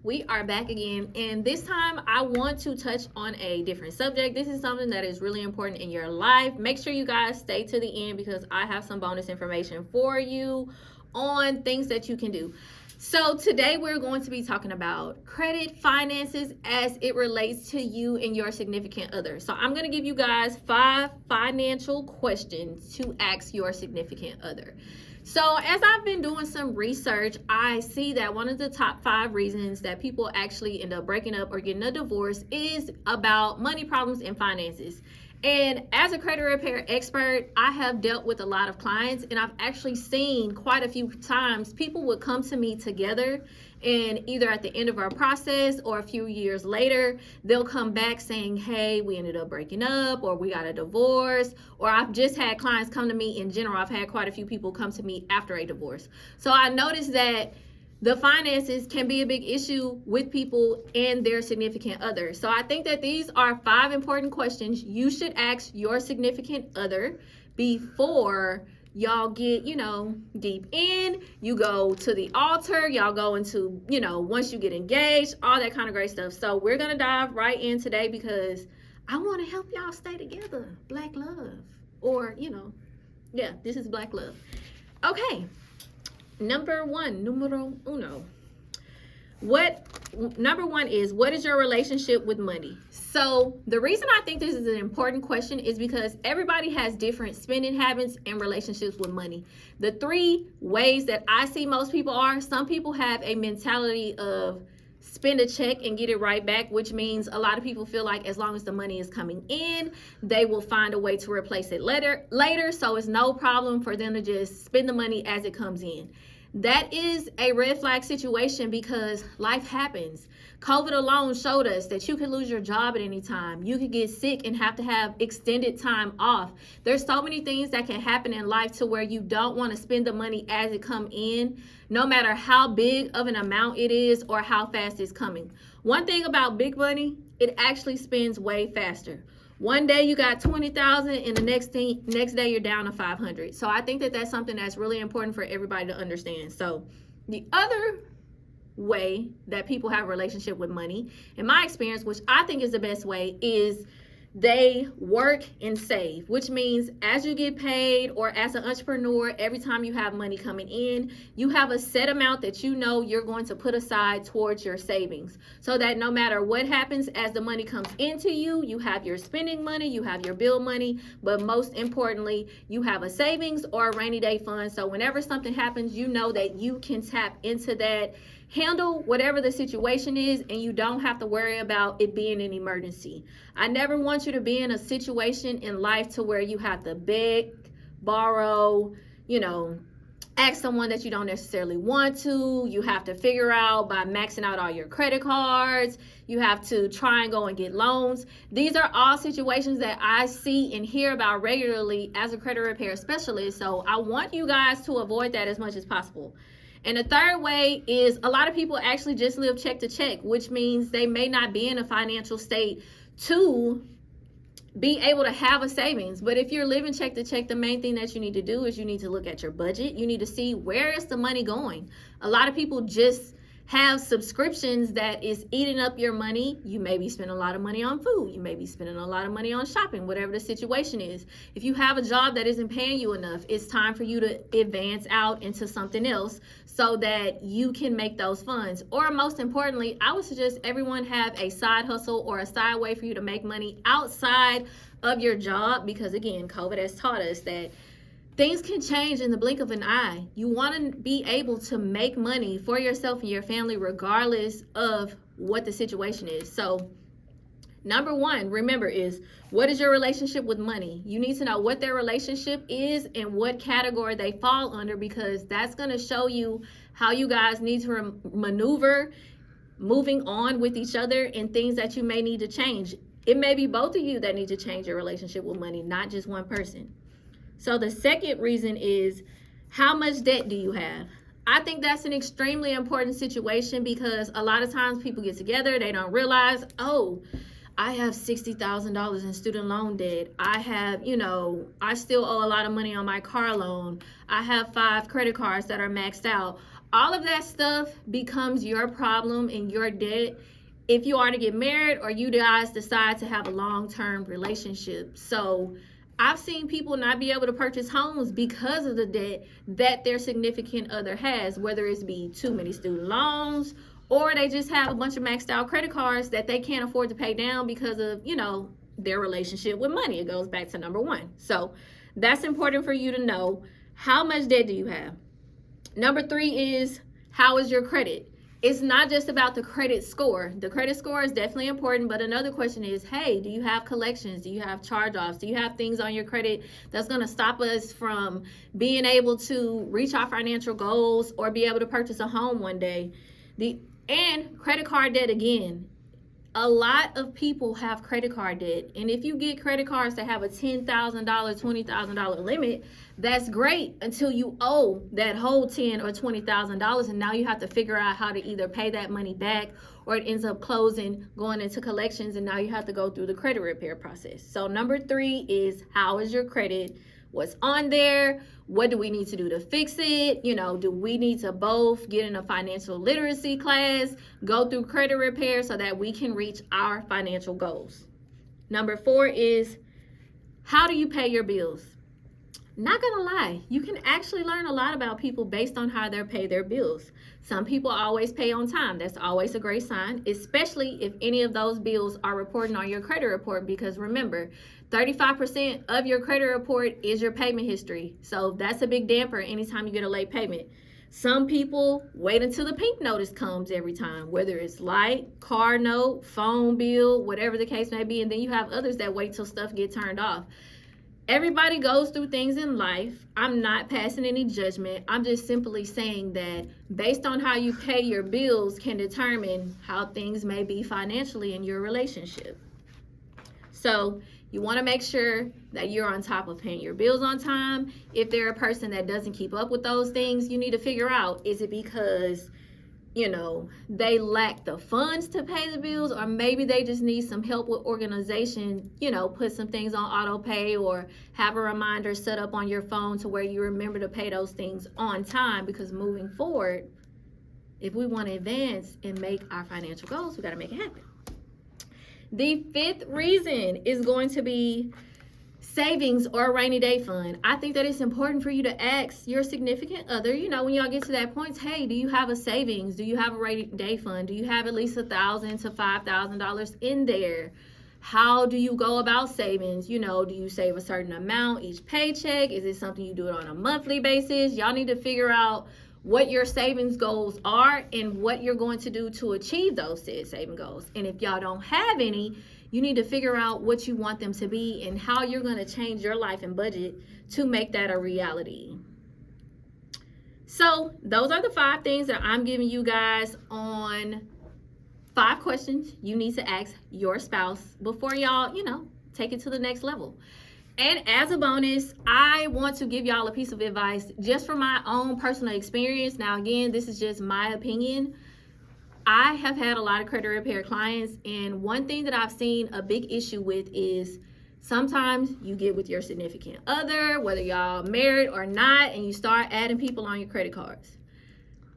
We are back again, and this time I want to touch on a different subject. This is something that is really important in your life. Make sure you guys stay to the end because I have some bonus information for you on things that you can do. So today we're going to be talking about credit, finances as it relates to you and your significant other. So I'm going to give you guys 5 financial questions to ask your significant other. So as I've been doing some research, I see that one of the top 5 reasons that people actually end up breaking up or getting a divorce is about money problems and finances. And as a credit repair expert, I have dealt with a lot of clients, and I've actually seen quite a few times people would come to me together, and either at the end of our process or a few years later, they'll come back saying, hey, we ended up breaking up, or we got a divorce, or I've just had clients come to me in general. I've had quite a few people come to me after a divorce. So I noticed that the finances can be a big issue with people and their significant other. So I think that these are 5 important questions you should ask your significant other before y'all get, deep in. You go to the altar, y'all go into, once you get engaged, all that kind of great stuff. So we're going to dive right in today because I want to help y'all stay together. Black love. Or, this is black love. Okay. Number one is, what is your relationship with money? So the reason I think this is an important question is because everybody has different spending habits and relationships with money. The 3 ways that I see most people are, some people have a mentality of spend a check and get it right back, which means a lot of people feel like as long as the money is coming in, they will find a way to replace it later. So it's no problem for them to just spend the money as it comes in. That is a red flag situation because life happens. COVID alone showed us that you could lose your job at any time. You could get sick and have to have extended time off. There's so many things that can happen in life to where you don't want to spend the money as it come in, no matter how big of an amount it is or how fast it's coming. One thing about big money, it actually spends way faster. One day you got 20,000 and the next day you're down to 500. So I think that that's something that's really important for everybody to understand. So the other way that people have a relationship with money, in my experience, which I think is the best way, is they work and save, which means as you get paid or as an entrepreneur, every time you have money coming in, you have a set amount that you know you're going to put aside towards your savings so that no matter what happens as the money comes into you, you have your spending money, you have your bill money, but most importantly, you have a savings or a rainy day fund. So whenever something happens, you know that you can tap into that, handle whatever the situation is, and you don't have to worry about it being an emergency. I never want you to be in a situation in life to where you have to beg, borrow, ask someone that you don't necessarily want to. You have to figure out by maxing out all your credit cards. You have to try and go and get loans. These are all situations that I see and hear about regularly as a credit repair specialist. So I want you guys to avoid that as much as possible. And the third way is a lot of people actually just live check to check, which means they may not be in a financial state to be able to have a savings. But if you're living check to check, the main thing that you need to do is you need to look at your budget. You need to see where is the money going. A lot of people just have subscriptions that is eating up your money. You may be spending a lot of money on food. You may be spending a lot of money on shopping, whatever the situation is. If you have a job that isn't paying you enough, it's time for you to advance out into something else so that you can make those funds. Or most importantly, I would suggest everyone have a side hustle or a side way for you to make money outside of your job because, again, COVID has taught us that things can change in the blink of an eye. You want to be able to make money for yourself and your family regardless of what the situation is. So number 1, remember, is what is your relationship with money? You need to know what their relationship is and what category they fall under because that's going to show you how you guys need to maneuver moving on with each other and things that you may need to change. It may be both of you that need to change your relationship with money, not just one person. So the second reason is, how much debt do you have? I think that's an extremely important situation because a lot of times people get together, they don't realize, oh, I have $60,000 in student loan debt. I have, I still owe a lot of money on my car loan. I have 5 credit cards that are maxed out. All of that stuff becomes your problem and your debt if you are to get married or you guys decide to have a long-term relationship. So I've seen people not be able to purchase homes because of the debt that their significant other has, whether it's be too many student loans or they just have a bunch of maxed out credit cards that they can't afford to pay down because of, their relationship with money. It goes back to number one. So that's important for you to know. How much debt do you have? Number three is, how is your credit? It's not just about the credit score. The credit score is definitely important, but another question is, hey, do you have collections? Do you have charge-offs? Do you have things on your credit that's going to stop us from being able to reach our financial goals or be able to purchase a home one day? And credit card debt again. A lot of people have credit card debt, and if you get credit cards that have a $10,000, $20,000 limit, that's great until you owe that whole $10,000 or $20,000, and now you have to figure out how to either pay that money back or it ends up closing, going into collections, and now you have to go through the credit repair process. So number three is, how is your credit? What's on there? What do we need to do to fix it? Do we need to both get in a financial literacy class, go through credit repair so that we can reach our financial goals? Number four is, how do you pay your bills? Not gonna lie, you can actually learn a lot about people based on how they pay their bills. Some people always pay on time. That's always a great sign, especially if any of those bills are reporting on your credit report, because remember, 35% of your credit report is your payment history. So that's a big damper anytime you get a late payment. Some people wait until the pink notice comes every time, whether it's light, car note, phone bill, whatever the case may be. And then you have others that wait till stuff gets turned off. Everybody goes through things in life. I'm not passing any judgment. I'm just simply saying that based on how you pay your bills can determine how things may be financially in your relationship. So you want to make sure that you're on top of paying your bills on time. If they're a person that doesn't keep up with those things, you need to figure out, is it because they lack the funds to pay the bills, or maybe they just need some help with organization, put some things on auto pay or have a reminder set up on your phone to where you remember to pay those things on time, because moving forward, if we want to advance and make our financial goals, we got to make it happen. The fifth reason is going to be savings or a rainy day fund. I think that it's important for you to ask your significant other, when y'all get to that point, hey, do you have a savings? Do you have a rainy day fund? Do you have at least $1,000 to $5,000 in there? How do you go about savings? Do you save a certain amount each paycheck? Is it something you do it on a monthly basis? Y'all need to figure out what your savings goals are and what you're going to do to achieve those said saving goals. And if y'all don't have any, you need to figure out what you want them to be and how you're going to change your life and budget to make that a reality. So those are the 5 things that I'm giving you guys on 5 questions you need to ask your spouse before y'all, take it to the next level. And as a bonus, I want to give y'all a piece of advice just from my own personal experience. Now, again, this is just my opinion. I have had a lot of credit repair clients, and one thing that I've seen a big issue with is sometimes you get with your significant other, whether y'all married or not, and you start adding people on your credit cards.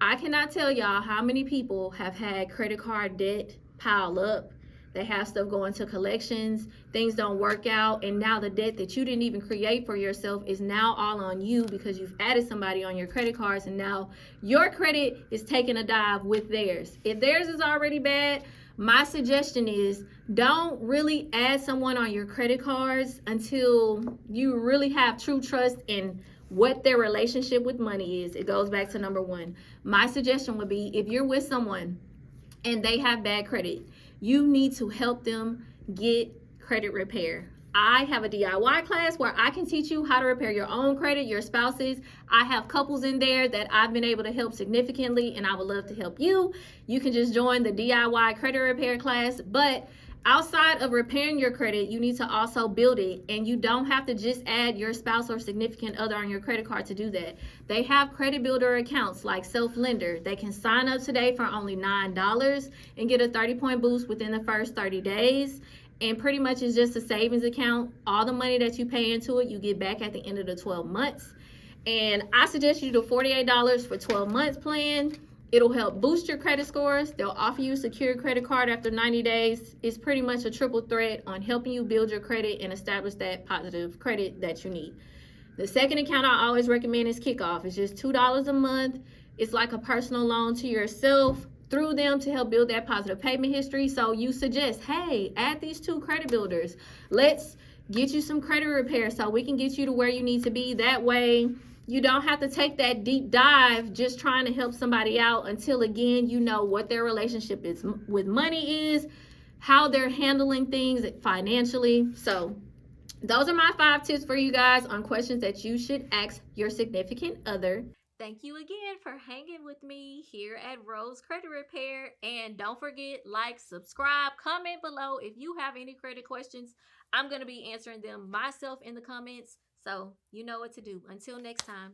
I cannot tell y'all how many people have had credit card debt pile up. They have stuff going to collections, things don't work out, and now the debt that you didn't even create for yourself is now all on you because you've added somebody on your credit cards, and now your credit is taking a dive with theirs. If theirs is already bad, my suggestion is don't really add someone on your credit cards until you really have true trust in what their relationship with money is. It goes back to number 1. My suggestion would be, if you're with someone and they have bad credit, you need to help them get credit repair. I have a DIY class where I can teach you how to repair your own credit, your spouse's. I have couples in there that I've been able to help significantly, and I would love to help you. You can just join the DIY credit repair class. But outside of repairing your credit, you need to also build it, and you don't have to just add your spouse or significant other on your credit card to do that. They have credit builder accounts like Self-Lender. They can sign up today for only $9 and get a 30-point boost within the first 30 days. And pretty much it's just a savings account. All the money that you pay into it, you get back at the end of the 12 months. And I suggest you do $48 for 12 months plan. It'll help boost your credit scores. They'll offer you a secure credit card after 90 days. It's pretty much a triple threat on helping you build your credit and establish that positive credit that you need. The second account I always recommend is Kickoff. It's just $2 a month. It's like a personal loan to yourself through them to help build that positive payment history. So you suggest, hey, add these 2 credit builders. Let's get you some credit repair so we can get you to where you need to be. That way, you don't have to take that deep dive just trying to help somebody out until, again, you know what their relationship is with money is, how they're handling things financially. So those are my 5 tips for you guys on questions that you should ask your significant other. Thank you again for hanging with me here at Rose Credit Repair. And don't forget, like, subscribe, comment below if you have any credit questions. I'm going to be answering them myself in the comments. So you know what to do. Until next time.